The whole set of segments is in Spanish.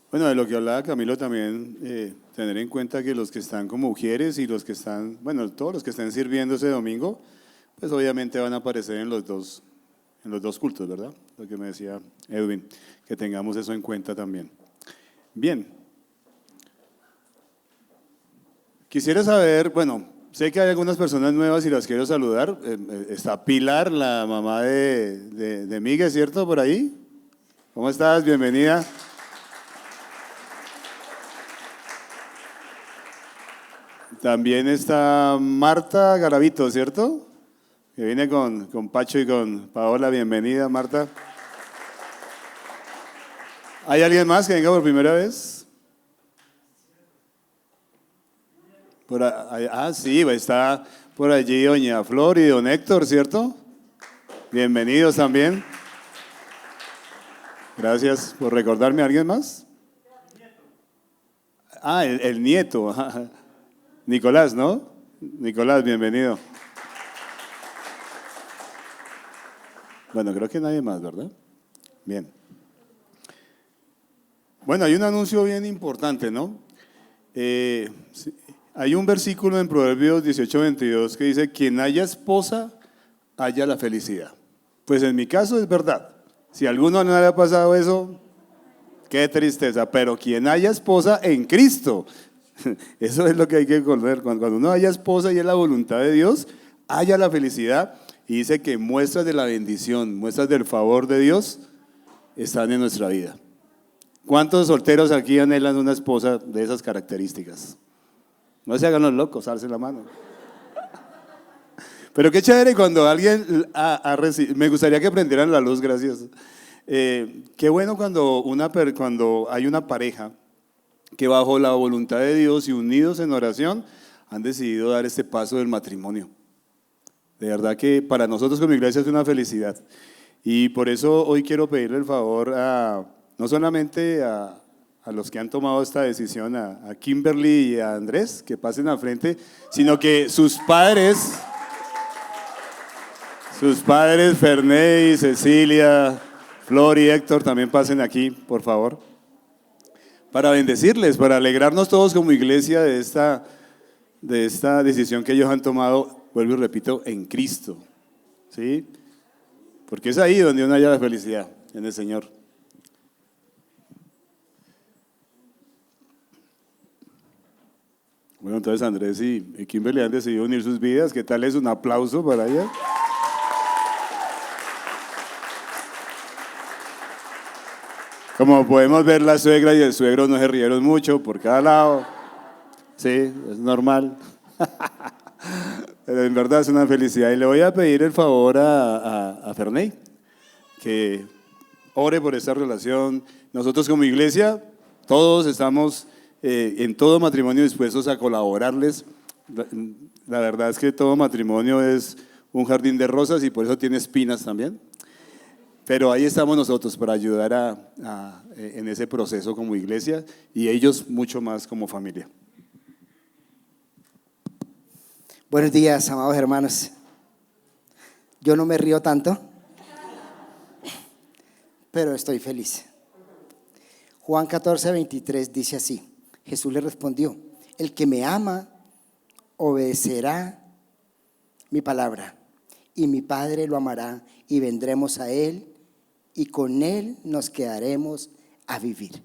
Bueno, de lo que hablaba Camilo también, tener en cuenta que los que están como mujeres y los que están, bueno, todos los que están sirviendo ese domingo, pues obviamente van a aparecer en los dos cultos, ¿verdad? Lo que me decía Edwin, que tengamos eso en cuenta también. Bien, quisiera saber, bueno, sé que hay algunas personas nuevas y las quiero saludar. Está Pilar, la mamá de Miguel, ¿cierto? Por ahí. ¿Cómo estás? Bienvenida. También está Marta Garavito, ¿cierto? Que viene con Pacho y con Paola. Bienvenida, Marta. ¿Hay alguien más que venga por primera vez? Sí, está por allí doña Flor y don Héctor, ¿cierto? Bienvenidos también. Gracias por recordarme. ¿Alguien más? El nieto. Nicolás, ¿no? Nicolás, bienvenido. Bueno, creo que nadie más, ¿verdad? Bien. Bueno, hay un anuncio bien importante, ¿no? Sí, hay un versículo en Proverbios 18:22 que dice: quien haya esposa, haya la felicidad. Pues en mi caso es verdad. Si a alguno no le ha pasado eso, qué tristeza. Pero quien haya esposa en Cristo, eso es lo que hay que recordar. Cuando uno haya esposa y es la voluntad de Dios, haya la felicidad. Y dice que muestras de la bendición, muestras del favor de Dios están en nuestra vida. ¿Cuántos solteros aquí anhelan una esposa de esas características? No se hagan los locos, alcen la mano. Pero qué chévere cuando alguien me gustaría que prendieran la luz, gracias. Qué bueno cuando hay una pareja que bajo la voluntad de Dios y unidos en oración han decidido dar este paso del matrimonio. De verdad que para nosotros como iglesia es una felicidad. Y por eso hoy quiero pedirle el favor no solamente a los que han tomado esta decisión, a Kimberly y a Andrés, que pasen al frente, sino que sus padres, Ferney, Cecilia, Flor y Héctor, también pasen aquí, por favor, para bendecirles, para alegrarnos todos como iglesia de esta decisión que ellos han tomado, vuelvo y repito, en Cristo, ¿sí? Porque es ahí donde uno halla la felicidad, en el Señor. Bueno, entonces Andrés y Kimberly han decidido unir sus vidas. ¿Qué tal es? Un aplauso para ella. Como podemos ver, la suegra y el suegro no se rieron mucho por cada lado. Sí, es normal. Pero en verdad es una felicidad. Y le voy a pedir el favor a Ferney que ore por esta relación. Nosotros como iglesia, todos estamos en todo matrimonio dispuestos a colaborarles. La verdad es que todo matrimonio es un jardín de rosas y por eso tiene espinas también. Pero ahí estamos nosotros para ayudar en ese proceso como iglesia y ellos mucho más como familia. Buenos días, amados hermanos. Yo no me río tanto, pero estoy feliz. Juan 14:23 dice así: Jesús le respondió: el que me ama obedecerá mi palabra, y mi Padre lo amará, y vendremos a él, y con él nos quedaremos a vivir.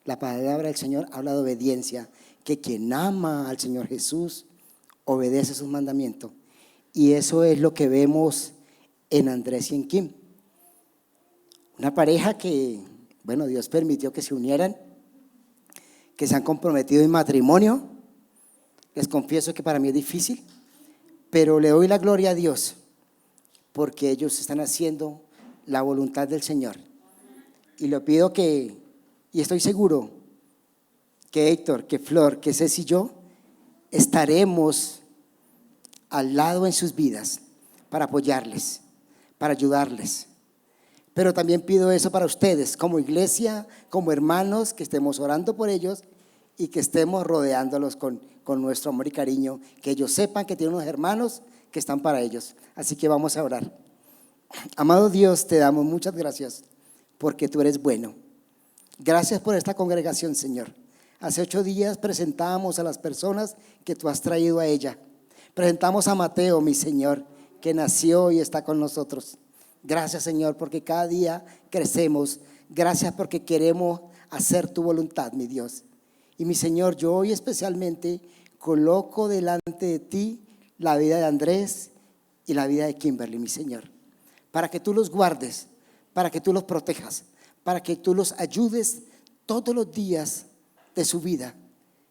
La palabra del Señor habla de obediencia, que quien ama al Señor Jesús obedece sus mandamientos. Y eso es lo que vemos en Andrés y en Kim. Una pareja que, bueno, Dios permitió que se unieran, que se han comprometido en matrimonio. Les confieso que para mí es difícil, pero le doy la gloria a Dios porque ellos están haciendo la voluntad del Señor. Y le pido y estoy seguro que Héctor, que Flor, que Ceci y yo estaremos al lado en sus vidas para apoyarles, para ayudarles. Pero también pido eso para ustedes, como iglesia, como hermanos, que estemos orando por ellos y que estemos rodeándolos con nuestro amor y cariño, que ellos sepan que tienen unos hermanos que están para ellos. Así que vamos a orar. Amado Dios, te damos muchas gracias porque tú eres bueno. Gracias por esta congregación, Señor. Hace 8 días presentamos a las personas que tú has traído a ella. Presentamos a Mateo, mi Señor, que nació y está con nosotros. Gracias, Señor, porque cada día crecemos. Gracias porque queremos hacer tu voluntad, mi Dios. Y mi Señor, yo hoy especialmente coloco delante de ti la vida de Andrés y la vida de Kimberly, mi Señor, para que tú los guardes, para que tú los protejas, para que tú los ayudes todos los días de su vida,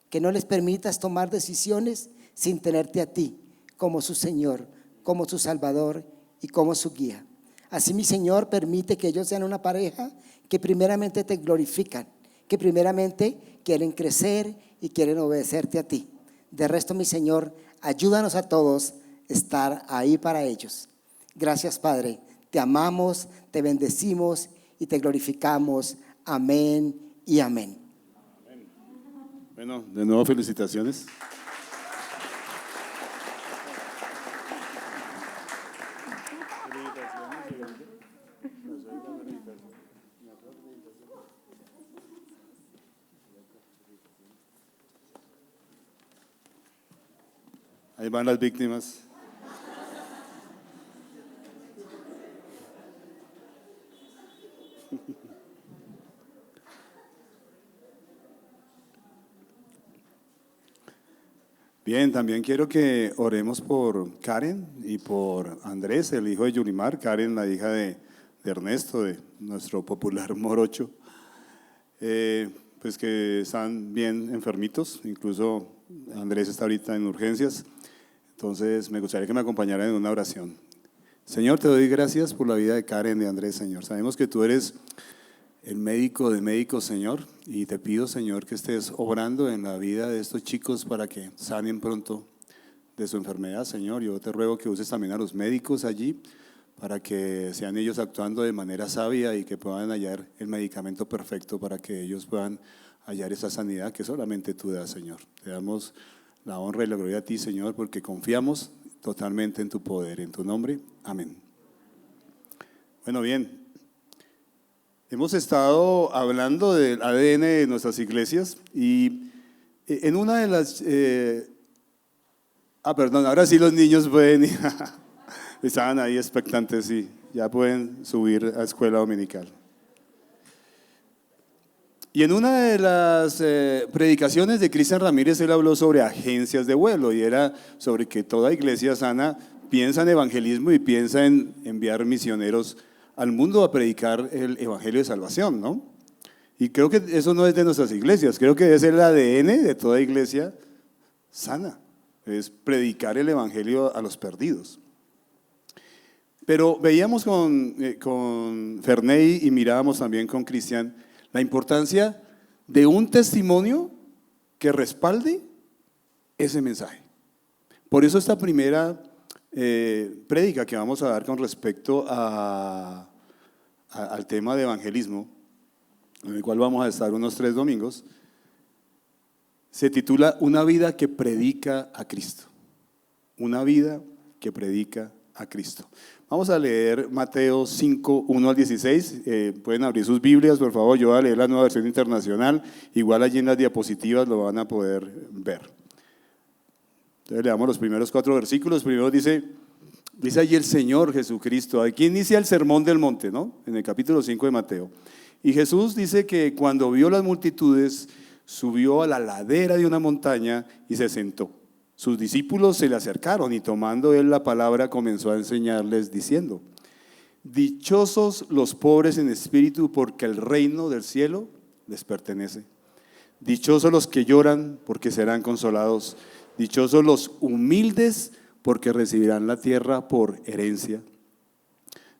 que no les permitas tomar decisiones sin tenerte a ti como su Señor, como su Salvador y como su guía. Así, mi Señor, permite que ellos sean una pareja que primeramente te glorifican, que primeramente quieren crecer y quieren obedecerte a ti. De resto, mi Señor, ayúdanos a todos a estar ahí para ellos. Gracias, Padre. Te amamos, te bendecimos y te glorificamos. Amén y amén. Bueno, de nuevo felicitaciones. Ahí van las víctimas. Bien, también quiero que oremos por Karen y por Andrés, el hijo de Yulimar. Karen, la hija de Ernesto, de nuestro popular morocho. Pues que están bien enfermitos, incluso Andrés está ahorita en urgencias. Entonces me gustaría que me acompañaran en una oración. Señor, te doy gracias por la vida de Karen, de Andrés, Señor. Sabemos que tú eres el médico de médicos, Señor, y te pido, Señor, que estés obrando en la vida de estos chicos para que sanen pronto de su enfermedad, Señor. Yo te ruego que uses también a los médicos allí para que sean ellos actuando de manera sabia y que puedan hallar el medicamento perfecto para que ellos puedan hallar esa sanidad que solamente tú das, Señor. Te damos la honra y la gloria a ti, Señor, porque confiamos totalmente en tu poder, en tu nombre. Amén. Bueno, bien. Hemos estado hablando del ADN de nuestras iglesias y en una de las… perdón, ahora sí los niños pueden ir. Estaban ahí expectantes, sí, ya pueden subir a escuela dominical. Y en una de las predicaciones de Cristian Ramírez, él habló sobre agencias de vuelo y era sobre que toda iglesia sana piensa en evangelismo y piensa en enviar misioneros al mundo a predicar el evangelio de salvación, ¿no? Y creo que eso no es de nuestras iglesias, creo que es el ADN de toda iglesia sana, es predicar el evangelio a los perdidos. Pero veíamos con Ferney y mirábamos también con Cristian la importancia de un testimonio que respalde ese mensaje. Por eso esta primera prédica que vamos a dar con respecto al tema de evangelismo, en el cual vamos a estar unos 3 domingos, se titula Una vida que predica a Cristo. Una vida que predica a Cristo. Vamos a leer Mateo 5, 1 al 16. Pueden abrir sus Biblias, por favor. Yo voy a leer la Nueva Versión Internacional. Igual allí en las diapositivas lo van a poder ver. Entonces leamos los primeros 4 versículos. Primero dice allí el Señor Jesucristo. Aquí inicia el Sermón del Monte, ¿no? En el capítulo 5 de Mateo. Y Jesús dice que cuando vio las multitudes, subió a la ladera de una montaña y se sentó. Sus discípulos se le acercaron y tomando él la palabra comenzó a enseñarles diciendo: dichosos los pobres en espíritu, porque el reino del cielo les pertenece. Dichosos los que lloran, porque serán consolados. Dichosos los humildes, porque recibirán la tierra por herencia.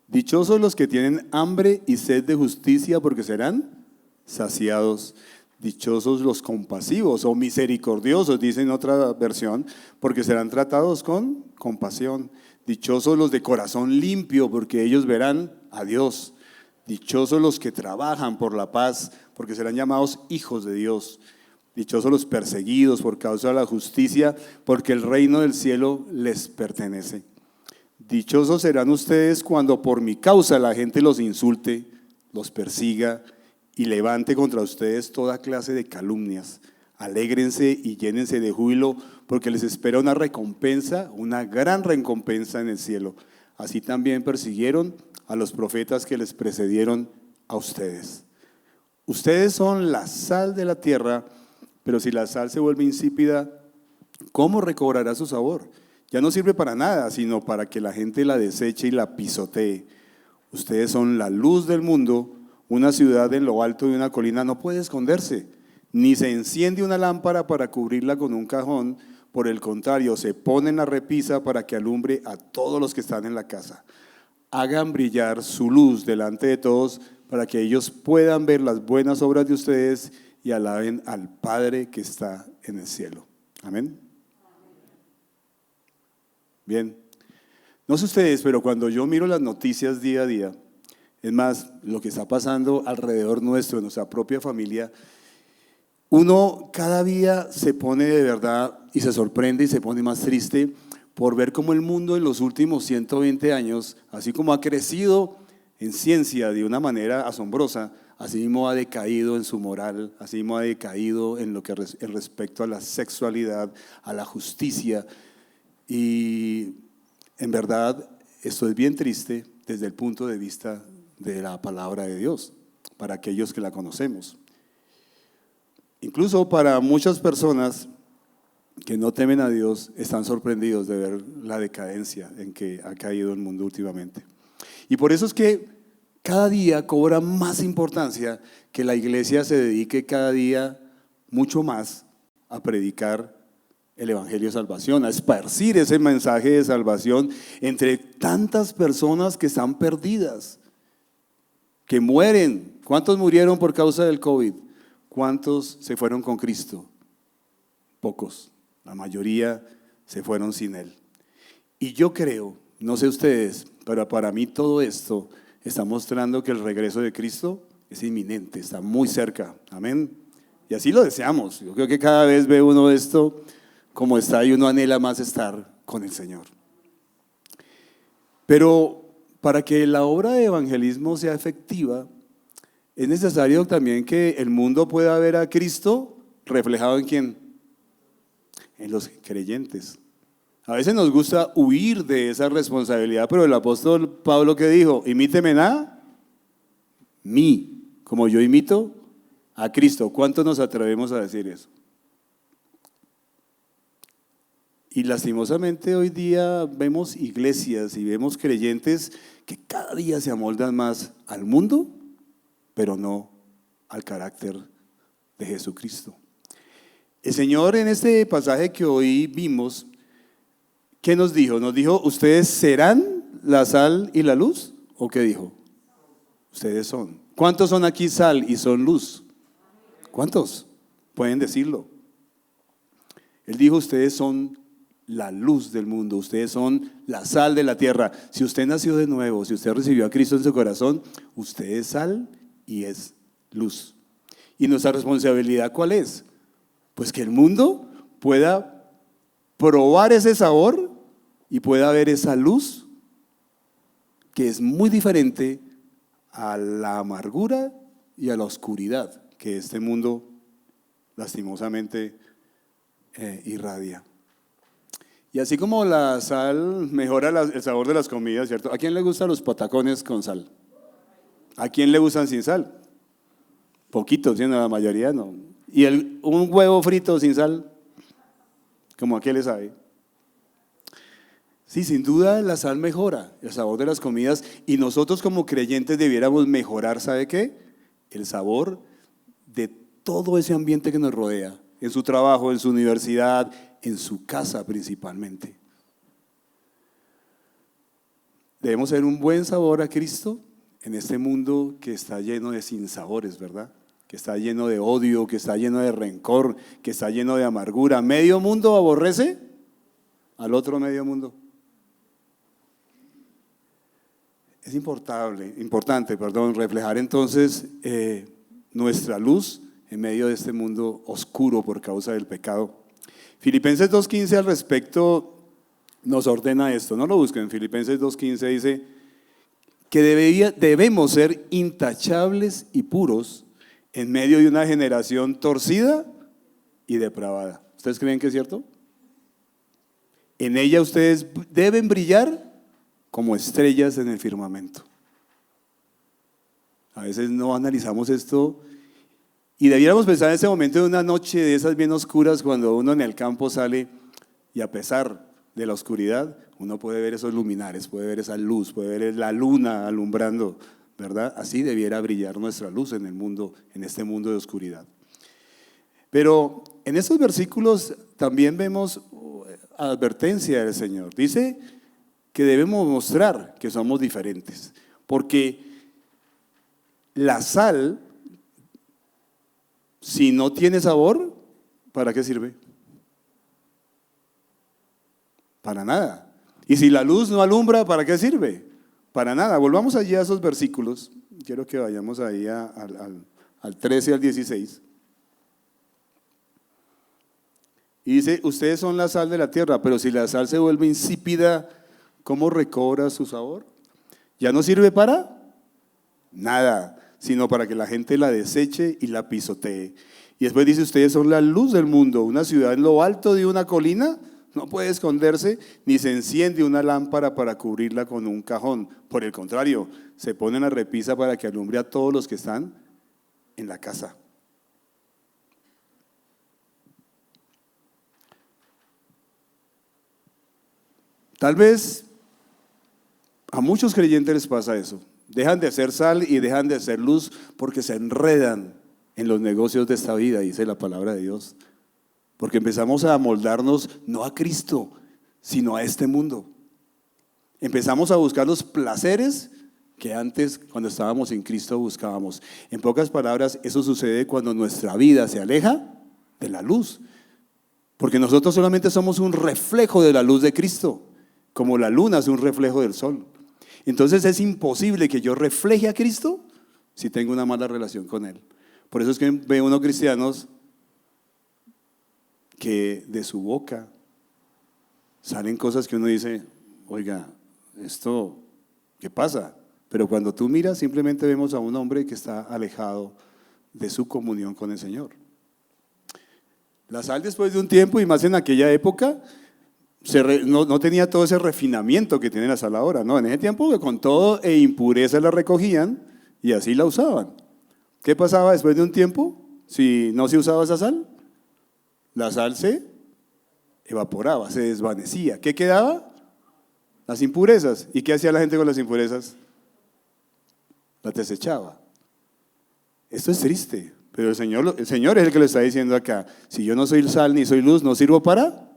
Dichosos los que tienen hambre y sed de justicia, porque serán saciados. Dichosos los compasivos o misericordiosos, dice en otra versión, porque serán tratados con compasión. Dichosos los de corazón limpio, porque ellos verán a Dios. Dichosos los que trabajan por la paz, porque serán llamados hijos de Dios. Dichosos los perseguidos por causa de la justicia, porque el reino del cielo les pertenece. Dichosos serán ustedes cuando por mi causa la gente los insulte, los persiga y levante contra ustedes toda clase de calumnias. Alégrense y llénense de júbilo, porque les espera una recompensa, una gran recompensa en el cielo. Así también persiguieron a los profetas que les precedieron a ustedes. Ustedes son la sal de la tierra, pero si la sal se vuelve insípida, ¿cómo recobrará su sabor? Ya no sirve para nada, sino para que la gente la deseche y la pisotee. Ustedes son la luz del mundo. Una ciudad en lo alto de una colina no puede esconderse, ni se enciende una lámpara para cubrirla con un cajón. Por el contrario, se pone en la repisa para que alumbre a todos los que están en la casa. Hagan brillar su luz delante de todos para que ellos puedan ver las buenas obras de ustedes y alaben al Padre que está en el cielo. Amén. Bien, no sé ustedes, pero cuando yo miro las noticias día a día, es más, lo que está pasando alrededor nuestro, en nuestra propia familia, uno cada día se pone de verdad y se sorprende y se pone más triste por ver cómo el mundo en los últimos 120 años, así como ha crecido en ciencia de una manera asombrosa, así mismo ha decaído en su moral, así mismo ha decaído en lo que en respecto a la sexualidad, a la justicia. Y en verdad estoy bien triste desde el punto de vista de la palabra de Dios, para aquellos que la conocemos. Incluso para muchas personas que no temen a Dios, están sorprendidos de ver la decadencia en que ha caído el mundo últimamente. Y por eso es que cada día cobra más importancia que la iglesia se dedique cada día mucho más a predicar el evangelio de salvación, a esparcir ese mensaje de salvación entre tantas personas que están perdidas, que mueren. ¿Cuántos murieron por causa del COVID? ¿Cuántos se fueron con Cristo? Pocos. La mayoría se fueron sin Él. Y yo creo, no sé ustedes, pero para mí todo esto está mostrando que el regreso de Cristo es inminente, está muy cerca. Amén. Y así lo deseamos. Yo creo que cada vez ve uno esto como está y uno anhela más estar con el Señor. Pero para que la obra de evangelismo sea efectiva, es necesario también que el mundo pueda ver a Cristo reflejado en ¿quién? En los creyentes. A veces nos gusta huir de esa responsabilidad, pero el apóstol Pablo, ¿qué dijo? Imíteme a mí, como yo imito a Cristo. ¿Cuántos nos atrevemos a decir eso? Y lastimosamente hoy día vemos iglesias y vemos creyentes que cada día se amoldan más al mundo, pero no al carácter de Jesucristo. El Señor en este pasaje que hoy vimos, ¿qué nos dijo? Nos dijo, ¿ustedes serán la sal y la luz? ¿O qué dijo? Ustedes son. ¿Cuántos son aquí sal y son luz? ¿Cuántos? Pueden decirlo. Él dijo, ustedes son la luz del mundo, ustedes son la sal de la tierra. Si usted nació de nuevo, si usted recibió a Cristo en su corazón, usted es sal y es luz. ¿Y nuestra responsabilidad cuál es? Pues que el mundo pueda probar ese sabor y pueda ver esa luz que es muy diferente a la amargura y a la oscuridad que este mundo lastimosamente irradia. Y así como la sal mejora el sabor de las comidas, ¿cierto? ¿A quién le gustan los patacones con sal? ¿A quién le gustan sin sal? Poquitos, ¿sí? La mayoría no. ¿Y un huevo frito sin sal? ¿Cómo a qué le sabe? Sí, sin duda la sal mejora el sabor de las comidas y nosotros como creyentes debiéramos mejorar, ¿sabe qué? El sabor de todo ese ambiente que nos rodea, en su trabajo, en su universidad, en su casa principalmente. Debemos tener un buen sabor a Cristo en este mundo que está lleno de sinsabores, ¿verdad? Que está lleno de odio, que está lleno de rencor, que está lleno de amargura. ¿Medio mundo aborrece al otro medio mundo? Es importante, reflejar entonces nuestra luz en medio de este mundo oscuro por causa del pecado. Filipenses 2.15 al respecto nos ordena esto, no lo busquen. Filipenses 2.15 dice que debemos ser intachables y puros en medio de una generación torcida y depravada. ¿Ustedes creen que es cierto? En ella ustedes deben brillar como estrellas en el firmamento. A veces no analizamos esto y debiéramos pensar en ese momento de una noche de esas bien oscuras, cuando uno en el campo sale y a pesar de la oscuridad, uno puede ver esos luminares, puede ver esa luz, puede ver la luna alumbrando, ¿verdad? Así debiera brillar nuestra luz en el mundo, en este mundo de oscuridad. Pero en estos versículos también vemos advertencia del Señor. Dice que debemos mostrar que somos diferentes, porque la sal, si no tiene sabor, ¿para qué sirve? Para nada. Y si la luz no alumbra, ¿para qué sirve? Para nada. Volvamos allí a esos versículos. Quiero que vayamos ahí al 13 y al 16. Y dice, ustedes son la sal de la tierra, pero si la sal se vuelve insípida, ¿cómo recobra su sabor? Ya no sirve para nada, sino para que la gente la deseche y la pisotee. Y después dice, ustedes son la luz del mundo. Una ciudad en lo alto de una colina no puede esconderse, ni se enciende una lámpara para cubrirla con un cajón. Por el contrario, se pone en la repisa para que alumbre a todos los que están en la casa. Tal vez a muchos creyentes les pasa eso. Dejan de ser sal y dejan de ser luz porque se enredan en los negocios de esta vida, dice la palabra de Dios. Porque empezamos a amoldarnos no a Cristo, sino a este mundo. Empezamos a buscar los placeres que antes, cuando estábamos en Cristo, buscábamos. En pocas palabras, eso sucede cuando nuestra vida se aleja de la luz. Porque nosotros solamente somos un reflejo de la luz de Cristo, como la luna es un reflejo del sol. Entonces es imposible que yo refleje a Cristo si tengo una mala relación con Él. Por eso es que ve uno cristianos que de su boca salen cosas que uno dice, oiga, ¿esto qué pasa? Pero cuando tú miras, simplemente vemos a un hombre que está alejado de su comunión con el Señor. La sal, después de un tiempo, y más en aquella época, no tenía todo ese refinamiento que tiene la sal ahora, ¿no? En ese tiempo con todo e impureza la recogían y así la usaban. ¿Qué pasaba después de un tiempo si no se usaba esa sal? La sal se evaporaba, se desvanecía. ¿Qué quedaba? Las impurezas. ¿Y qué hacía la gente con las impurezas? Las desechaba. Esto es triste, pero el Señor es el que lo está diciendo acá. Si yo no soy sal ni soy luz, no sirvo para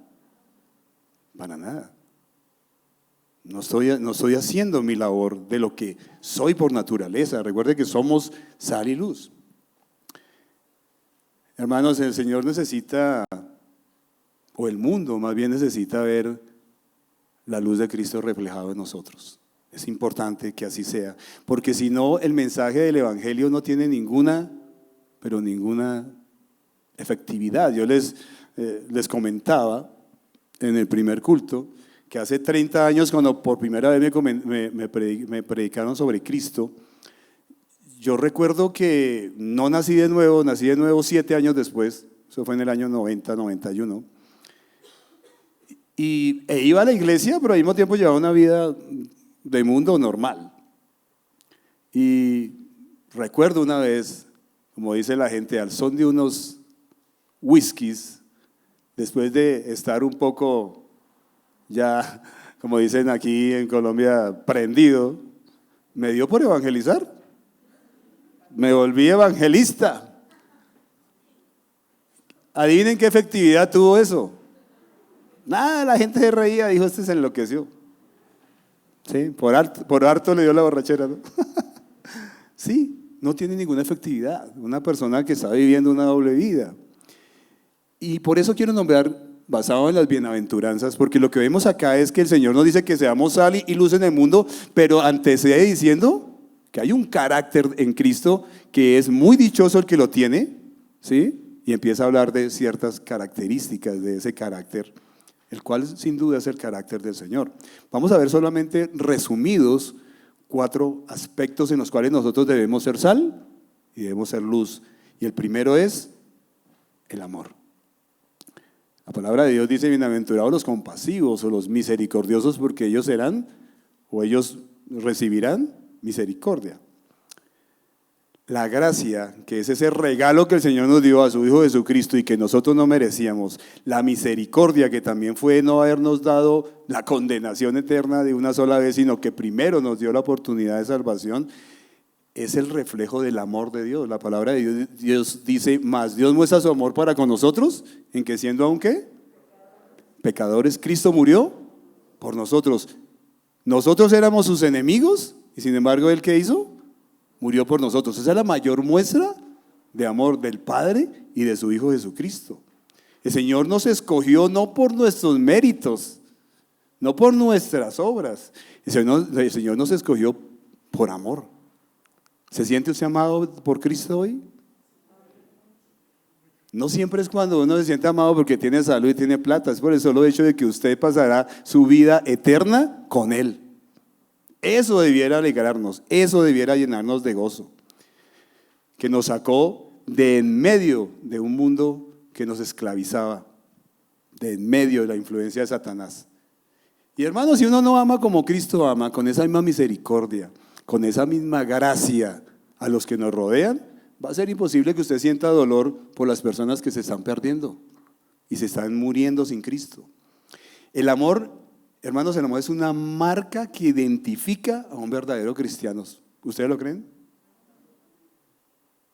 nada. No estoy haciendo mi labor de lo que soy por naturaleza. Recuerde que somos sal y luz. Hermanos, el Señor necesita, o el mundo más bien necesita ver la luz de Cristo reflejada en nosotros. Es importante que así sea, porque si no, el mensaje del Evangelio no tiene ninguna efectividad. Yo les comentaba en el primer culto que hace 30 años, cuando por primera vez me predicaron sobre Cristo, yo recuerdo que no nací de nuevo, nací de nuevo 7 años después, eso fue en el año 90, 91, e iba a la iglesia, pero al mismo tiempo llevaba una vida de mundo normal. Y recuerdo una vez, como dice la gente, al son de unos whiskies, después de estar un poco ya, como dicen aquí en Colombia, prendido, me dio por evangelizar. Me volví evangelista. Adivinen qué efectividad tuvo eso. Nada, la gente se reía, dijo, este se enloqueció. Sí, por harto le dio la borrachera, ¿no? Sí, no tiene ninguna efectividad. Una persona que está viviendo una doble vida. Y por eso quiero nombrar, basado en las bienaventuranzas, porque lo que vemos acá es que el Señor nos dice que seamos sal y luz en el mundo, pero antecede diciendo que hay un carácter en Cristo que es muy dichoso el que lo tiene, ¿sí? Y empieza a hablar de ciertas características de ese carácter, el cual sin duda es el carácter del Señor. Vamos a ver solamente resumidos 4 aspectos en los cuales nosotros debemos ser sal y debemos ser luz. Y el primero es el amor. La palabra de Dios dice: bienaventurados los compasivos o los misericordiosos, porque ellos serán o ellos recibirán misericordia. La gracia, que es ese regalo que el Señor nos dio a su Hijo Jesucristo y que nosotros no merecíamos, la misericordia, que también fue no habernos dado la condenación eterna de una sola vez, sino que primero nos dio la oportunidad de salvación, es el reflejo del amor de Dios. La palabra de Dios dice: más Dios muestra su amor para con nosotros, en que siendo aún ¿qué? Pecadores, Cristo murió por nosotros. Nosotros éramos sus enemigos y sin embargo ¿Él qué hizo? Murió por nosotros. Esa es la mayor muestra de amor del Padre y de su Hijo Jesucristo. El Señor nos escogió no por nuestros méritos, no por nuestras obras. El Señor nos escogió por amor. ¿Se siente usted amado por Cristo hoy? No siempre es cuando uno se siente amado porque tiene salud y tiene plata. Es por el solo hecho de que usted pasará su vida eterna con Él. Eso debiera alegrarnos, eso debiera llenarnos de gozo. Que nos sacó de en medio de un mundo que nos esclavizaba, de en medio de la influencia de Satanás. Y hermanos, si uno no ama como Cristo ama, con esa misma misericordia, con esa misma gracia a los que nos rodean, va a ser imposible que usted sienta dolor por las personas que se están perdiendo y se están muriendo sin Cristo. El amor, hermanos, el amor es una marca que identifica a un verdadero cristiano. ¿Ustedes lo creen?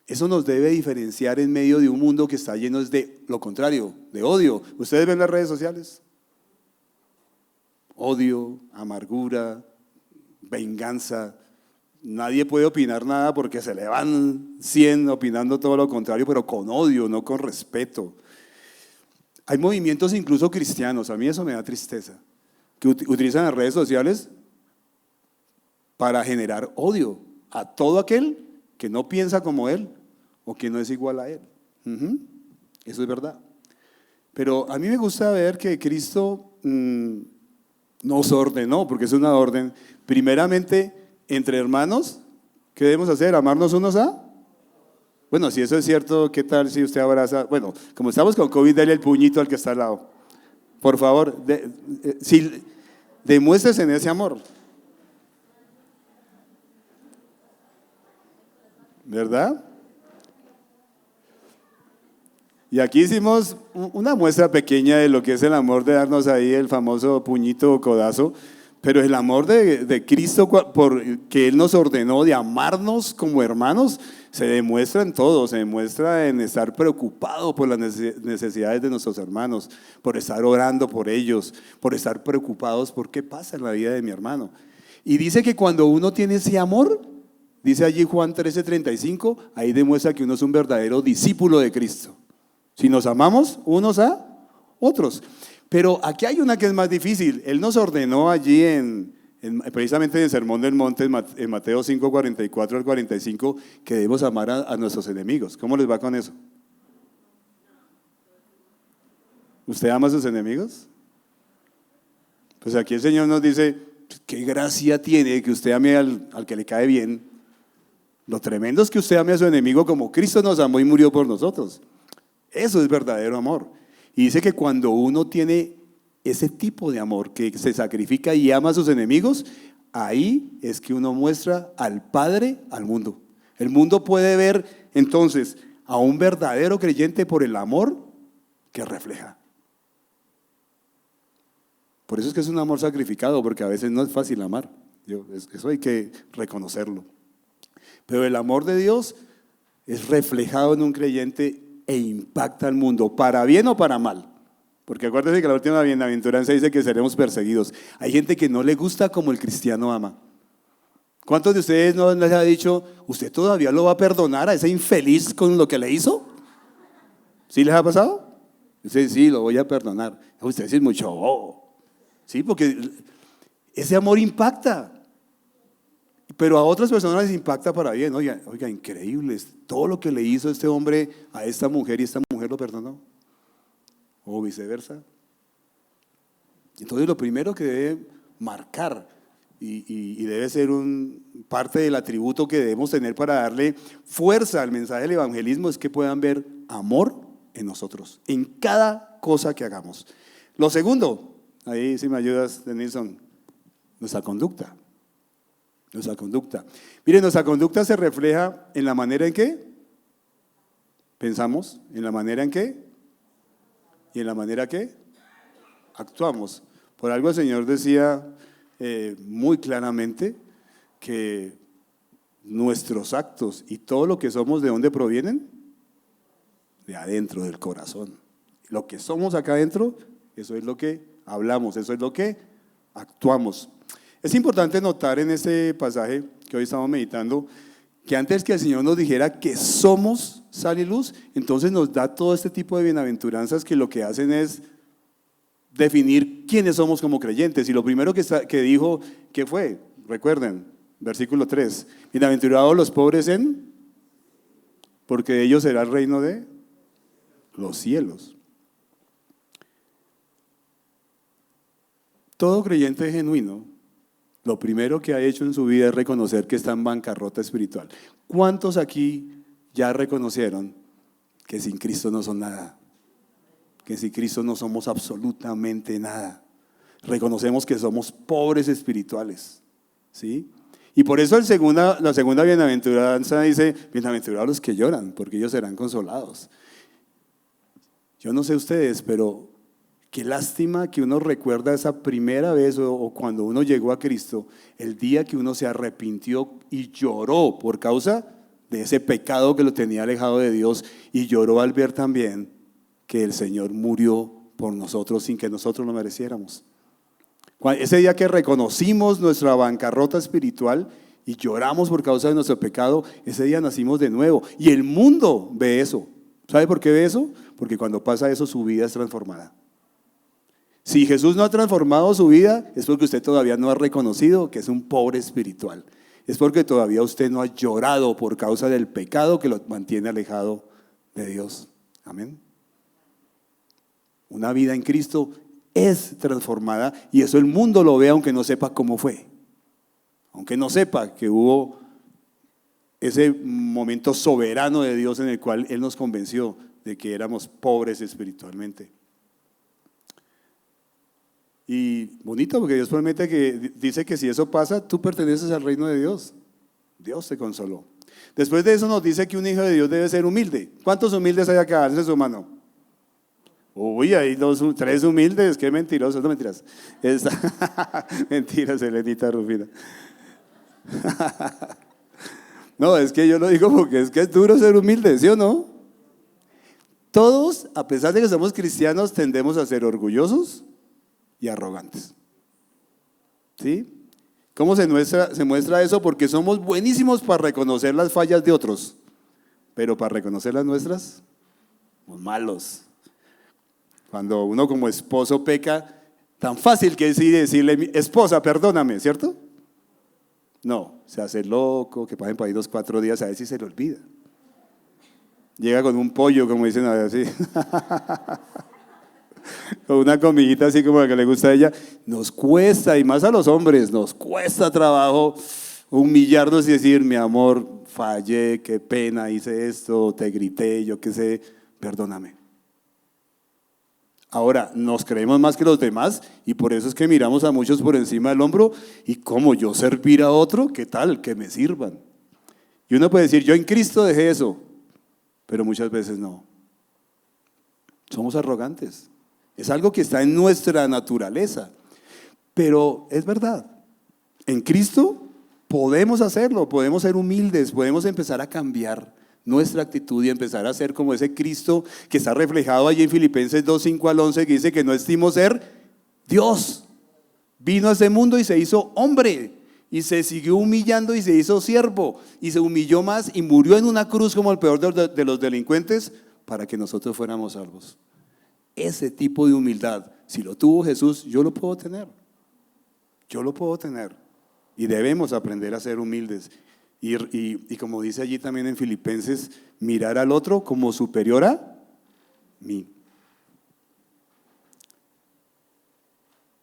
Eso nos debe diferenciar en medio de un mundo que está lleno de lo contrario, de odio. ¿Ustedes ven las redes sociales? Odio, amargura, venganza. Nadie puede opinar nada porque se le van 100 opinando todo lo contrario, pero con odio, no con respeto. Hay movimientos incluso cristianos, a mí eso me da tristeza, que utilizan las redes sociales para generar odio a todo aquel que no piensa como él o que no es igual a él. Eso es verdad. Pero a mí me gusta ver que Cristo nos ordenó, porque es una orden, primeramente entre hermanos. ¿Qué debemos hacer? ¿Amarnos unos a? Bueno, si eso es cierto, ¿qué tal si usted abraza? Bueno, como estamos con COVID, dale el puñito al que está al lado. Por favor, demuestres en ese amor. ¿Verdad? Y aquí hicimos una muestra pequeña de lo que es el amor, de darnos ahí el famoso puñito o codazo. Pero el amor de Cristo, porque Él nos ordenó de amarnos como hermanos, se demuestra en todo, se demuestra en estar preocupado por las necesidades de nuestros hermanos, por estar orando por ellos, por estar preocupados por qué pasa en la vida de mi hermano. Y dice que cuando uno tiene ese amor, dice allí Juan 13:35, ahí demuestra que uno es un verdadero discípulo de Cristo. Si nos amamos unos a otros. Pero aquí hay una que es más difícil. Él nos ordenó allí precisamente en el Sermón del Monte, en Mateo 5:44 al 45, que debemos amar a nuestros enemigos. ¿Cómo les va con eso? ¿Usted ama a sus enemigos? Pues aquí el Señor nos dice: qué gracia tiene que usted ame al que le cae bien. Lo tremendo es que usted ame a su enemigo como Cristo nos amó y murió por nosotros. Eso es verdadero amor. Y dice que cuando uno tiene ese tipo de amor, que se sacrifica y ama a sus enemigos, ahí es que uno muestra al Padre al mundo. El mundo puede ver entonces a un verdadero creyente por el amor que refleja. Por eso es que es un amor sacrificado, porque a veces no es fácil amar. Eso hay que reconocerlo. Pero el amor de Dios es reflejado en un creyente e impacta al mundo, para bien o para mal. Porque acuérdense que la última bienaventuranza dice que seremos perseguidos. Hay gente que no le gusta como el cristiano ama. ¿Cuántos de ustedes no les ha dicho: usted todavía lo va a perdonar a ese infeliz con lo que le hizo? ¿Sí les ha pasado? Usted: sí, lo voy a perdonar. Usted sí es mucho sí, porque ese amor impacta. Pero a otras personas les impacta para bien. Oiga, increíble, todo lo que le hizo este hombre a esta mujer y esta mujer lo perdonó. O viceversa. Entonces lo primero que debe marcar y debe ser parte del atributo que debemos tener para darle fuerza al mensaje del evangelismo, es que puedan ver amor en nosotros, en cada cosa que hagamos. Lo segundo, ahí si me ayudas, Denilson, nuestra conducta. Nuestra conducta. Miren, nuestra conducta se refleja en la manera en que pensamos, en la manera en que y en la manera que actuamos. Por algo el Señor decía muy claramente que nuestros actos y todo lo que somos, ¿de dónde provienen? De adentro, del corazón. Lo que somos acá adentro, eso es lo que hablamos, eso es lo que actuamos. Es importante notar en este pasaje que hoy estamos meditando que antes que el Señor nos dijera que somos sal y luz, entonces nos da todo este tipo de bienaventuranzas que lo que hacen es definir quiénes somos como creyentes. Y lo primero que dijo, ¿qué fue? Recuerden, versículo 3, bienaventurados los pobres porque de ellos será el reino de los cielos. Todo creyente genuino, lo primero que ha hecho en su vida es reconocer que está en bancarrota espiritual. ¿Cuántos aquí ya reconocieron que sin Cristo no son nada? Que sin Cristo no somos absolutamente nada. Reconocemos que somos pobres espirituales, ¿sí? Y por eso la segunda bienaventuranza dice, bienaventurados los que lloran, porque ellos serán consolados. Yo no sé ustedes, pero qué lástima que uno recuerda esa primera vez o cuando uno llegó a Cristo, el día que uno se arrepintió y lloró por causa de ese pecado que lo tenía alejado de Dios, y lloró al ver también que el Señor murió por nosotros sin que nosotros lo mereciéramos. Ese día que reconocimos nuestra bancarrota espiritual y lloramos por causa de nuestro pecado, ese día nacimos de nuevo. Y el mundo ve eso. ¿Sabe por qué ve eso? Porque cuando pasa eso, su vida es transformada. Si Jesús no ha transformado su vida, es porque usted todavía no ha reconocido que es un pobre espiritual. Es porque todavía usted no ha llorado por causa del pecado que lo mantiene alejado de Dios. Amén. Una vida en Cristo es transformada y eso el mundo lo ve aunque no sepa cómo fue. Aunque no sepa que hubo ese momento soberano de Dios en el cual Él nos convenció de que éramos pobres espiritualmente. Y bonito porque Dios promete dice que si eso pasa, tú perteneces al reino de Dios. Dios te consoló. Después de eso nos dice que un hijo de Dios debe ser humilde. ¿Cuántos humildes hay acá? Alce su mano. Uy, hay 3 humildes. Qué mentirosos, no mentiras. Mentiras, Elenita Rufina. No, es que yo lo digo porque es que es duro ser humilde, ¿sí o no? Todos, a pesar de que somos cristianos, tendemos a ser orgullosos y arrogantes. ¿Sí? ¿Cómo se muestra eso? Porque somos buenísimos para reconocer las fallas de otros, pero para reconocer las nuestras, somos malos. Cuando uno como esposo peca, tan fácil que es decirle, esposa, perdóname, ¿cierto? No, se hace loco, que pasen por ahí 2 o 4 días a ver si se le olvida. Llega con un pollo, como dicen así. Con una comidita así como la que le gusta a ella. Nos cuesta, y más a los hombres, nos cuesta trabajo humillarnos y decir, mi amor, fallé, qué pena, hice esto, te grité, yo qué sé, perdóname. Ahora, nos creemos más que los demás y por eso es que miramos a muchos por encima del hombro y como yo servir a otro, ¿qué tal? Que me sirvan. Y uno puede decir, yo en Cristo dejé eso, pero muchas veces no. Somos arrogantes. Es algo que está en nuestra naturaleza, pero es verdad. En Cristo podemos hacerlo, podemos ser humildes, podemos empezar a cambiar nuestra actitud y empezar a ser como ese Cristo que está reflejado allí en Filipenses 2, 5 al 11, que dice que no estimó ser Dios. Vino a este mundo y se hizo hombre y se siguió humillando y se hizo siervo y se humilló más y murió en una cruz como el peor de los delincuentes para que nosotros fuéramos salvos. Ese tipo de humildad, si lo tuvo Jesús, yo lo puedo tener. Yo lo puedo tener y debemos aprender a ser humildes. Y como dice allí también en Filipenses, mirar al otro como superior a mí.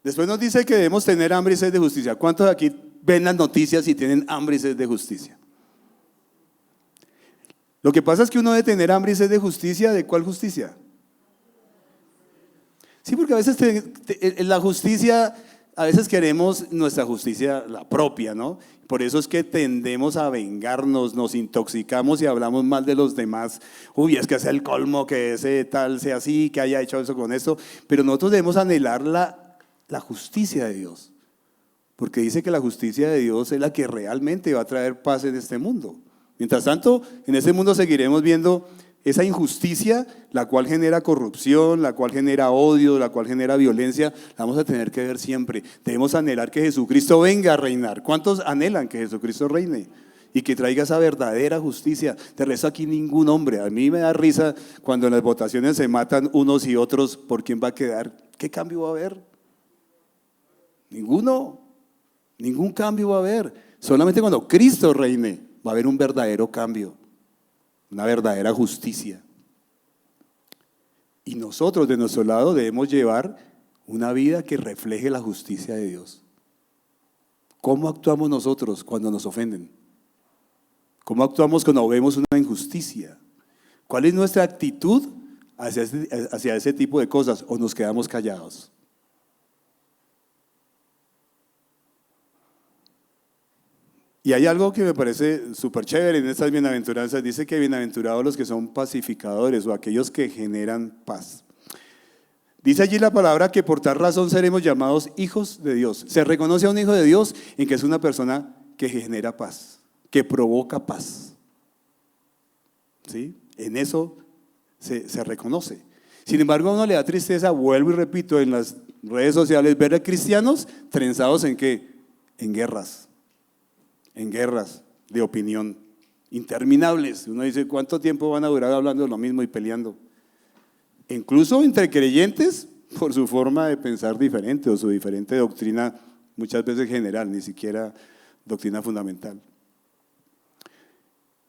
Después nos dice que debemos tener hambre y sed de justicia. ¿Cuántos aquí ven las noticias y tienen hambre y sed de justicia. Lo que pasa es que uno debe tener hambre y sed de justicia. ¿De cuál justicia? Sí, porque a veces la justicia, a veces queremos nuestra justicia, la propia, ¿no? Por eso es que tendemos a vengarnos, nos intoxicamos y hablamos mal de los demás. Uy, es que es el colmo que ese tal sea así, que haya hecho eso con esto. Pero nosotros debemos anhelar la justicia de Dios. Porque dice que la justicia de Dios es la que realmente va a traer paz en este mundo. Mientras tanto, en este mundo seguiremos viendo esa injusticia, la cual genera corrupción, la cual genera odio, la cual genera violencia. La vamos a tener que ver siempre. Debemos anhelar que Jesucristo venga a reinar. ¿Cuántos anhelan que Jesucristo reine? Y que traiga esa verdadera justicia. De resto aquí ningún hombre. A mí me da risa cuando en las votaciones se matan unos y otros. ¿Por quién va a quedar? ¿Qué cambio va a haber? Ninguno. Ningún cambio va a haber. Solamente cuando Cristo reine va a haber un verdadero cambio, una verdadera justicia. Y nosotros de nuestro lado debemos llevar una vida que refleje la justicia de Dios. ¿Cómo actuamos nosotros cuando nos ofenden? ¿Cómo actuamos cuando vemos una injusticia? ¿Cuál es nuestra actitud hacia ese tipo de cosas? ¿O nos quedamos callados? Y hay algo que me parece súper chévere en estas bienaventuranzas. Dice que bienaventurados los que son pacificadores o aquellos que generan paz. Dice allí la palabra que por tal razón seremos llamados hijos de Dios. Se reconoce a un hijo de Dios en que es una persona que genera paz, que provoca paz. ¿Sí? En eso se reconoce. Sin embargo, a uno le da tristeza, vuelvo y repito, en las redes sociales ver a cristianos trenzados ¿en qué? En guerras de opinión interminables. Uno dice, ¿cuánto tiempo van a durar hablando de lo mismo y peleando? Incluso entre creyentes por su forma de pensar diferente o su diferente doctrina, muchas veces general, ni siquiera doctrina fundamental.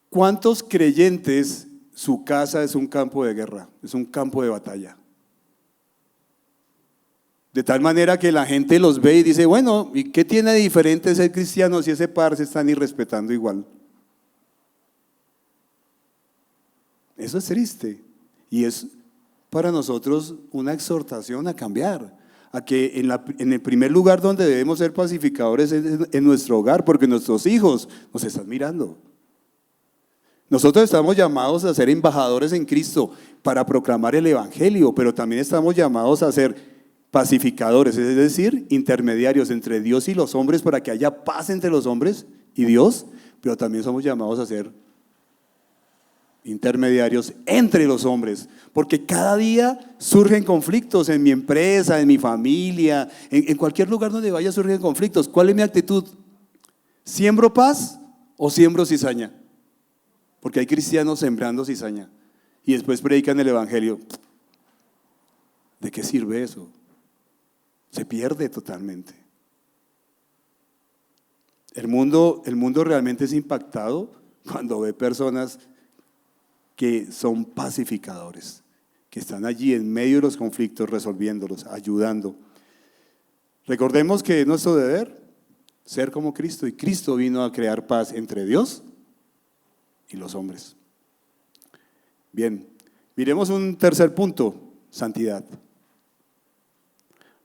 ¿Cuántos creyentes su casa es un campo de guerra, es un campo de batalla? De tal manera que la gente los ve y dice, bueno, ¿y qué tiene de diferente ser cristiano si ese par se están irrespetando igual? Eso es triste y es para nosotros una exhortación a cambiar, a que en el primer lugar donde debemos ser pacificadores es en nuestro hogar, porque nuestros hijos nos están mirando. Nosotros estamos llamados a ser embajadores en Cristo para proclamar el Evangelio, pero también estamos llamados a ser pacificadores, es decir, intermediarios entre Dios y los hombres para que haya paz entre los hombres y Dios, pero también somos llamados a ser intermediarios entre los hombres, porque cada día surgen conflictos en mi empresa, en mi familia, en cualquier lugar donde vaya surgen conflictos. ¿Cuál es mi actitud? ¿Siembro paz o siembro cizaña? Porque hay cristianos sembrando cizaña y después predican el Evangelio. ¿De qué sirve eso? Se pierde totalmente. El mundo realmente es impactado cuando ve personas que son pacificadores, que están allí en medio de los conflictos, resolviéndolos, ayudando. Recordemos que es nuestro deber ser como Cristo, y Cristo vino a crear paz entre Dios y los hombres. Bien, miremos un tercer punto, santidad.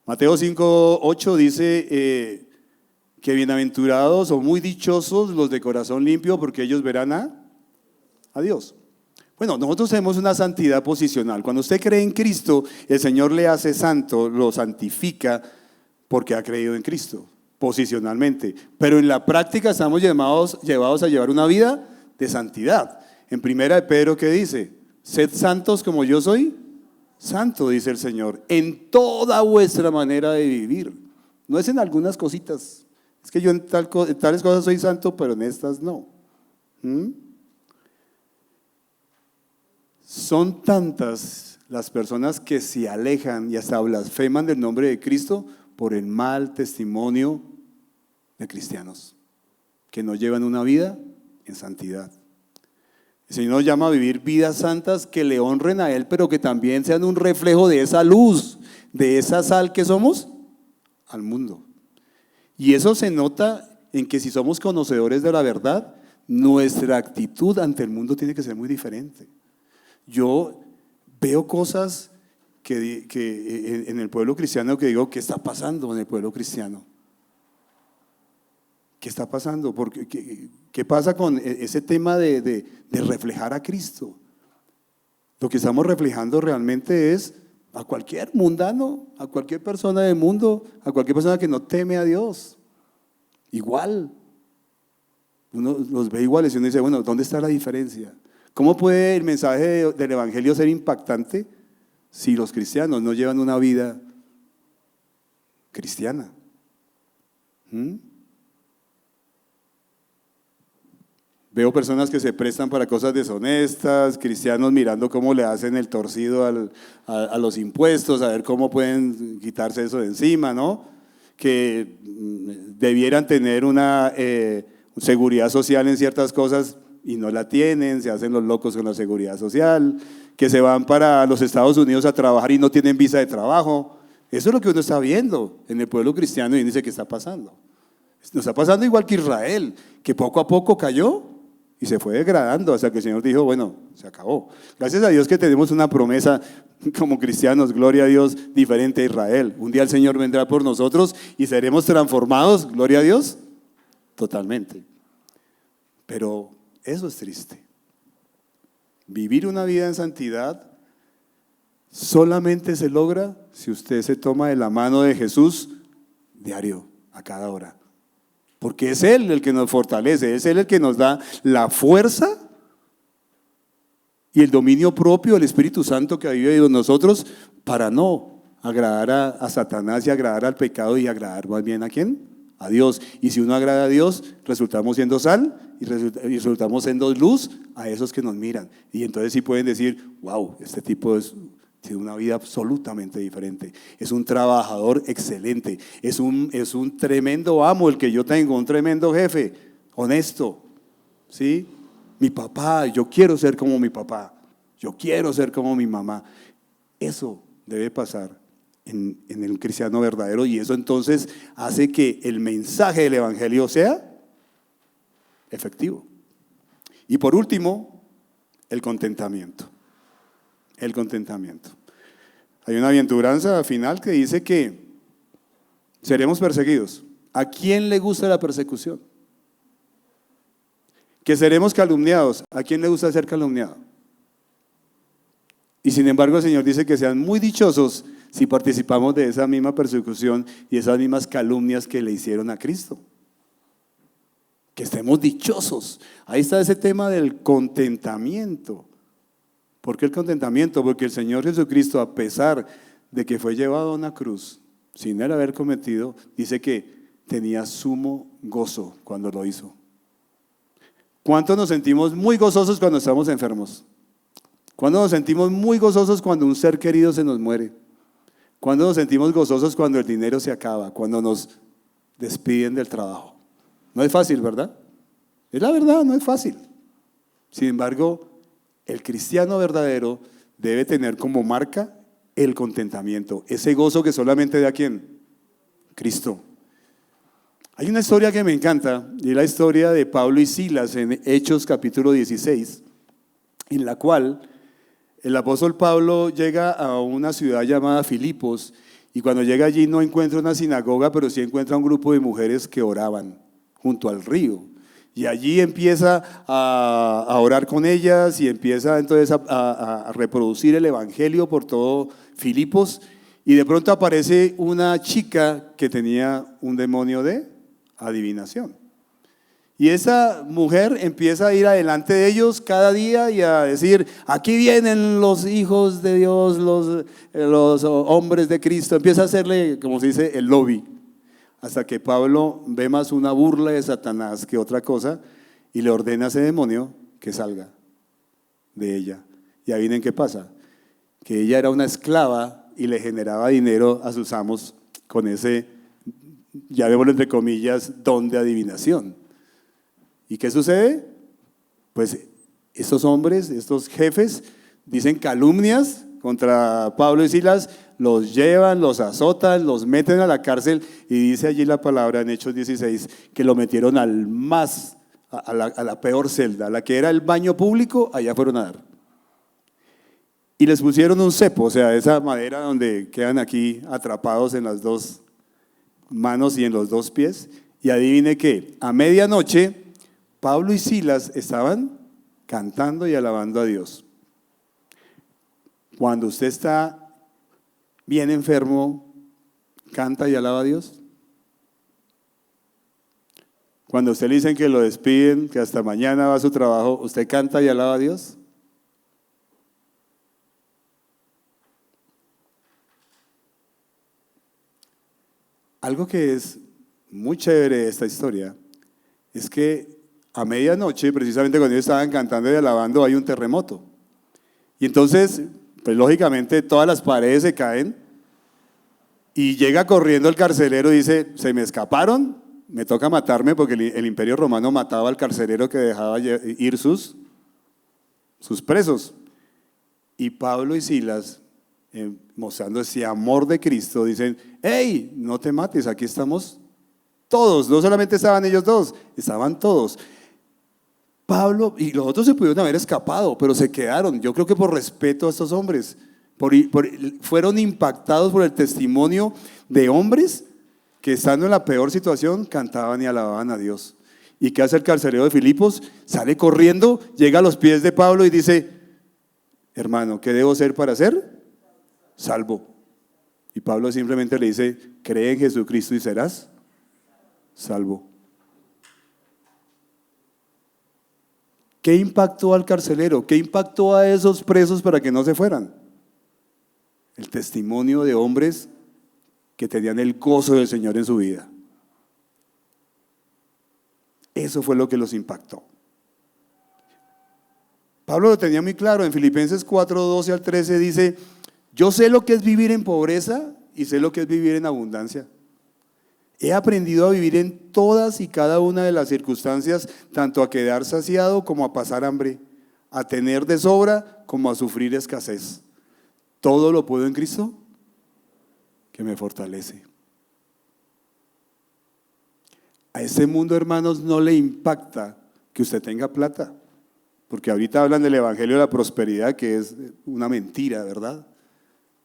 Mateo 5:8 dice que bienaventurados o muy dichosos los de corazón limpio, porque ellos verán a Dios. Bueno, nosotros tenemos una santidad posicional. Cuando usted cree en Cristo, el Señor le hace santo, lo santifica porque ha creído en Cristo, posicionalmente. Pero en la práctica estamos llevados a llevar una vida de santidad. En 1 de Pedro, ¿qué dice? Sed santos como yo soy santo, dice el Señor, en toda vuestra manera de vivir. No es en algunas cositas. Es que yo en tales cosas soy santo, pero en estas no. Son tantas las personas que se alejan y hasta blasfeman del nombre de Cristo por el mal testimonio de cristianos que no llevan una vida en santidad. El Señor nos llama a vivir vidas santas que le honren a Él, pero que también sean un reflejo de esa luz, de esa sal que somos al mundo. Y eso se nota en que si somos conocedores de la verdad, nuestra actitud ante el mundo tiene que ser muy diferente. Yo veo cosas que en el pueblo cristiano que digo, ¿qué está pasando en el pueblo cristiano? ¿Qué está pasando? ¿Qué pasa con ese tema de reflejar a Cristo? Lo que estamos reflejando realmente es a cualquier mundano, a cualquier persona del mundo, a cualquier persona que no teme a Dios. Igual. Uno los ve iguales y uno dice, bueno, ¿dónde está la diferencia? ¿Cómo puede el mensaje del Evangelio ser impactante si los cristianos no llevan una vida cristiana? Veo personas que se prestan para cosas deshonestas, cristianos mirando cómo le hacen el torcido a los impuestos, a ver cómo pueden quitarse eso de encima, ¿no? Que debieran tener una seguridad social en ciertas cosas y no la tienen, se hacen los locos con la seguridad social, que se van para los Estados Unidos a trabajar y no tienen visa de trabajo. Eso es lo que uno está viendo en el pueblo cristiano y dice que está pasando. Nos está pasando igual que Israel, que poco a poco cayó y se fue degradando hasta que el Señor dijo, bueno, se acabó. Gracias a Dios que tenemos una promesa como cristianos, gloria a Dios, diferente a Israel. Un día el Señor vendrá por nosotros y seremos transformados, gloria a Dios, totalmente. Pero eso es triste. Vivir una vida en santidad solamente se logra si usted se toma de la mano de Jesús diario, a cada hora. Porque es Él el que nos fortalece, es Él el que nos da la fuerza y el dominio propio del Espíritu Santo que ha vivido en nosotros para no agradar a Satanás y agradar al pecado y agradar más bien ¿a quién? A Dios. Y si uno agrada a Dios, resultamos siendo sal y resultamos siendo luz a esos que nos miran. Y entonces sí pueden decir, wow, este tipo tiene una vida absolutamente diferente. Es un trabajador excelente. Es un tremendo amo el que yo tengo, un tremendo jefe, honesto. ¿Sí? Mi papá, yo quiero ser como mi papá. Yo quiero ser como mi mamá. Eso debe pasar en el cristiano verdadero y eso entonces hace que el mensaje del Evangelio sea efectivo. Y por último, el contentamiento. El contentamiento. Hay una bienaventuranza final que dice que seremos perseguidos. ¿A quién le gusta la persecución? Que seremos calumniados. ¿A quién le gusta ser calumniado? Y sin embargo el Señor dice que sean muy dichosos si participamos de esa misma persecución y esas mismas calumnias que le hicieron a Cristo. Que estemos dichosos. Ahí está ese tema del contentamiento. ¿Por qué el contentamiento? Porque el Señor Jesucristo, a pesar de que fue llevado a una cruz, sin él haber cometido, dice que tenía sumo gozo cuando lo hizo. ¿Cuántos nos sentimos muy gozosos cuando estamos enfermos? ¿Cuándo nos sentimos muy gozosos cuando un ser querido se nos muere? ¿Cuándo nos sentimos gozosos cuando el dinero se acaba? Cuando nos despiden del trabajo. No es fácil, ¿verdad? Es la verdad, no es fácil. Sin embargo, el cristiano verdadero debe tener como marca el contentamiento, ese gozo que solamente da ¿quién? Cristo. Hay una historia que me encanta, y es la historia de Pablo y Silas en Hechos capítulo 16, en la cual el apóstol Pablo llega a una ciudad llamada Filipos, y cuando llega allí no encuentra una sinagoga, pero sí encuentra un grupo de mujeres que oraban junto al río. Y allí empieza a orar con ellas y empieza entonces a reproducir el evangelio por todo Filipos. Y de pronto aparece una chica que tenía un demonio de adivinación. Y esa mujer empieza a ir adelante de ellos cada día y a decir, aquí vienen los hijos de Dios, los hombres de Cristo. Empieza a hacerle, como se dice, el lobby. Hasta que Pablo ve más una burla de Satanás que otra cosa y le ordena a ese demonio que salga de ella. Y ahí vienen qué pasa, que ella era una esclava y le generaba dinero a sus amos con ese, llamémoslo entre comillas, don de adivinación. ¿Y qué sucede? Pues estos hombres, estos jefes, dicen calumnias contra Pablo y Silas, los llevan, los azotan, los meten a la cárcel y dice allí la palabra en Hechos 16 que lo metieron a la peor celda, a la que era el baño público, allá fueron a dar. Y les pusieron un cepo, o sea, esa madera donde quedan aquí atrapados en las dos manos y en los dos pies. Y adivine qué, a medianoche Pablo y Silas estaban cantando y alabando a Dios. Cuando usted está bien enfermo, ¿canta y alaba a Dios? Cuando a usted le dicen que lo despiden, que hasta mañana va a su trabajo, ¿usted canta y alaba a Dios? Algo que es muy chévere de esta historia es que a medianoche, precisamente cuando ellos estaban cantando y alabando, hay un terremoto. Y entonces, pues lógicamente todas las paredes se caen y llega corriendo el carcelero y dice, se me escaparon, me toca matarme porque el Imperio Romano mataba al carcelero que dejaba ir sus presos. Y Pablo y Silas, mostrando ese amor de Cristo, dicen, hey, no te mates, aquí estamos todos, no solamente estaban ellos dos, estaban todos. Pablo y los otros se pudieron haber escapado, pero se quedaron, yo creo que por respeto a estos hombres, fueron impactados por el testimonio de hombres que estando en la peor situación cantaban y alababan a Dios. ¿Y qué hace el carcelero de Filipos? Sale corriendo, llega a los pies de Pablo y dice, hermano, ¿qué debo hacer para ser salvo? Y Pablo simplemente le dice, cree en Jesucristo y serás salvo. ¿Qué impactó al carcelero? ¿Qué impactó a esos presos para que no se fueran? El testimonio de hombres que tenían el gozo del Señor en su vida. Eso fue lo que los impactó. Pablo lo tenía muy claro, en Filipenses 4, 12 al 13 dice, yo sé lo que es vivir en pobreza y sé lo que es vivir en abundancia. He aprendido a vivir en todas y cada una de las circunstancias, tanto a quedar saciado como a pasar hambre, a tener de sobra como a sufrir escasez. Todo lo puedo en Cristo que me fortalece. A este mundo, hermanos, no le impacta que usted tenga plata, porque ahorita hablan del evangelio de la prosperidad, que es una mentira, ¿verdad?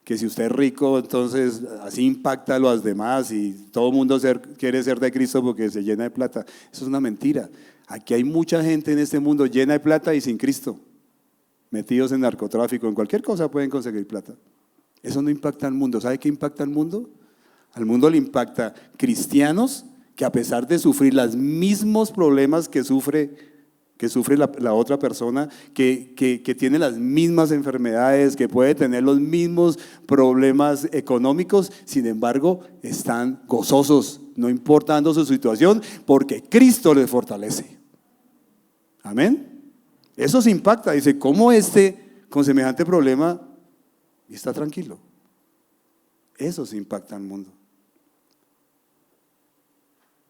Que si usted es rico, entonces así impacta a los demás y todo el mundo quiere ser de Cristo porque se llena de plata. Eso es una mentira. Aquí hay mucha gente en este mundo llena de plata y sin Cristo, metidos en narcotráfico, en cualquier cosa pueden conseguir plata. Eso no impacta al mundo. ¿Sabe qué impacta al mundo? Al mundo le impacta cristianos que a pesar de sufrir los mismos problemas que sufre la otra persona, que tiene las mismas enfermedades, que puede tener los mismos problemas económicos, sin embargo, están gozosos, no importando su situación, porque Cristo les fortalece. Amén. Eso se impacta. Dice, ¿cómo con semejante problema está tranquilo? Eso se impacta al mundo.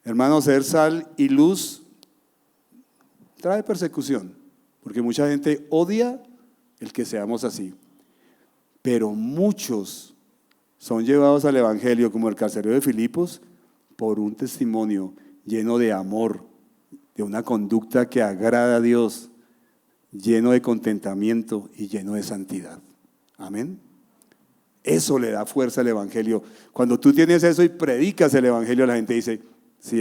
Hermanos, ser sal y luz trae persecución, porque mucha gente odia el que seamos así, pero muchos son llevados al evangelio, como el carcelero de Filipos, por un testimonio lleno de amor, de una conducta que agrada a Dios, lleno de contentamiento y lleno de santidad. Amén. Eso le da fuerza al evangelio. Cuando tú tienes eso y predicas el evangelio, la gente dice, si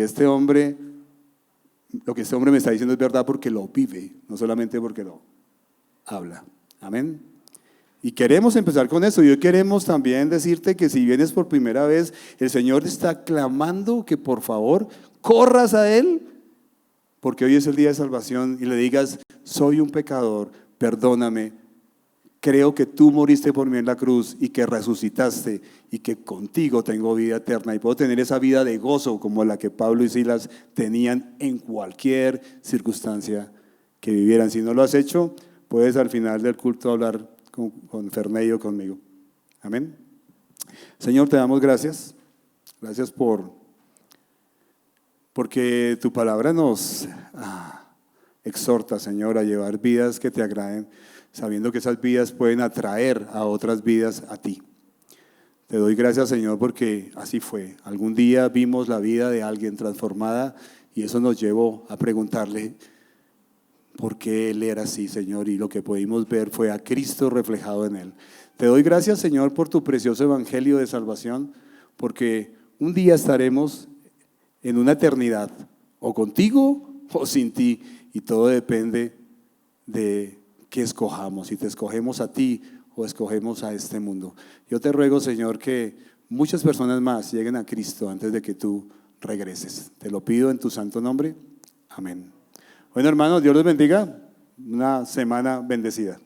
lo que este hombre me está diciendo es verdad, porque lo vive, no solamente porque lo habla. Amén. Y queremos empezar con eso. Y hoy queremos también decirte que si vienes por primera vez, el Señor está clamando que por favor corras a Él, porque hoy es el día de salvación, y le digas, soy un pecador, perdóname, creo que tú moriste por mí en la cruz y que resucitaste y que contigo tengo vida eterna y puedo tener esa vida de gozo como la que Pablo y Silas tenían en cualquier circunstancia que vivieran. Si no lo has hecho, puedes al final del culto hablar con Ferney o conmigo. Amén. Señor, te damos gracias. Gracias porque tu palabra nos exhorta, Señor, a llevar vidas que te agraden. sabiendo que esas vidas pueden atraer a otras vidas a ti. Te doy gracias, Señor, porque así fue. Algún día vimos la vida de alguien transformada y eso nos llevó a preguntarle por qué él era así, Señor, y lo que pudimos ver fue a Cristo reflejado en él. Te doy gracias, Señor, por tu precioso evangelio de salvación, porque un día estaremos en una eternidad, o contigo o sin ti, y todo depende de que escojamos, si te escogemos a ti o escogemos a este mundo. Yo te ruego, Señor, que muchas personas más lleguen a Cristo antes de que tú regreses. Te lo pido en tu santo nombre. Amén. Bueno, hermanos, Dios los bendiga. Una semana bendecida.